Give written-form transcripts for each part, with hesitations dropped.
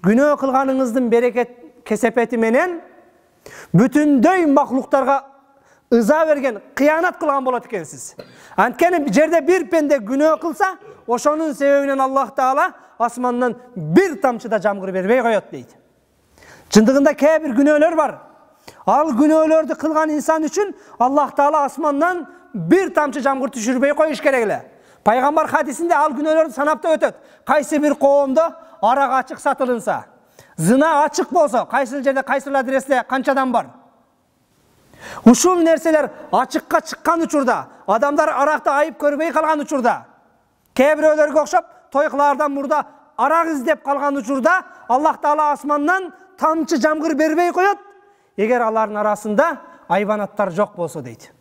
Günөө kılганыңыздын берекет кесепети менен бүтүндөй махлуктарга ыза берген, кыянат кылган болот экенсиз. Анткени жерде бир пенде күнөө кылса, ошонун себебинен Аллах Таала асмандан бир тамчы да жамгыр бербей коет дейт. Чындыгында кээ бир күнөөлөр бар. Ал күнөөлөрдү кылган инсан үчүн Аллах Таала асмандан бир тамчы жамгыр түшүрбөй коюш керек эле. Пайгамбар хадисинде ал күнөөлөрдү санап да өтөт. Кайсы бир коомдо арак ачык сатылынса, зына ачык болсо, кайсыл жерде кайсыл адресте канча адам бар. Ушул нерселер ачыкка чыккан учурда, адамдар аракты айып көрбөй калган учурда, кээ бирөөлөргө окшоп той кылаардан мурда арак издеп калган учурда Аллах Таала асмандан тамчы жамгыр бербей коет, эгер алардын арасында айбанаттар жок болсо дейт.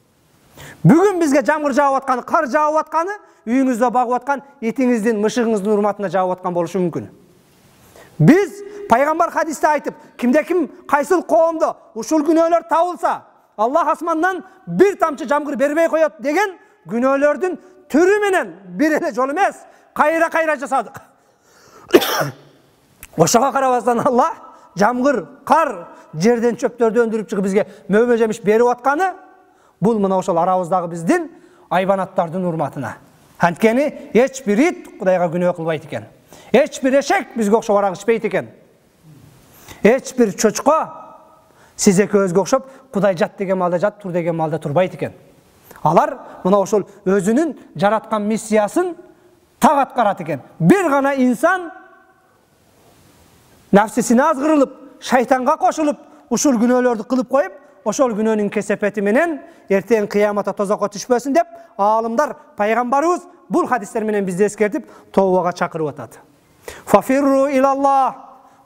Бүгүн бизге жамгыр жаап атканы, кар жаап атканы, үйүңүздө багып аткан этиңиздин, мышыгыңыздын урматына жаап аткан болушу мүмкүн. Биз пайгамбар хадисте айтып, кимде ким кайсыл коомдо ушул күнөөлөр табылса, Аллах асмандан бир тамчы жамгыр бербей коет деген күнөөлөрдүн түрү менен бир эле жол эмес, кайра жасадык. Ошого карабастан Аллах жамгыр, кар, жерден чөптөрдү өндүрүп чыгып бизге мөмө жемиш берип атканы, бул мына ошол арабыздагы биздин айбанаттардын урматына. Анткени эч бир ит Кудайга күнөө кылбайт экен. Эч бир эшек бизге окшоп арак ичпейт экен. Эч бир чочко сиз экөөбүзгө окшоп Кудай жат деген малда жат, тур деген малда турбайт экен. Алар мына ошол өзүнүн жараткан миссиясын так аткарат экен. Бир гана инсан нафсисине азгырылып, шайтанга кошулуп, ушул күнөөлөрдү кылып коюп, ошол күнөөнүн кесепети менен эртең кыяматта тозокко түшпөсүн деп, аалымдар, пайгамбарыбыз бул хадистер менен бизди эскертип, тообага чакырып атат. Фафирру илаллах.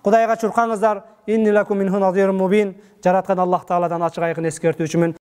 Кудайга чуркаңыздар. Инни лакум минху назирун мубин. Жараткан Аллах Тааладан ачык айкын эскертүүчүмүн.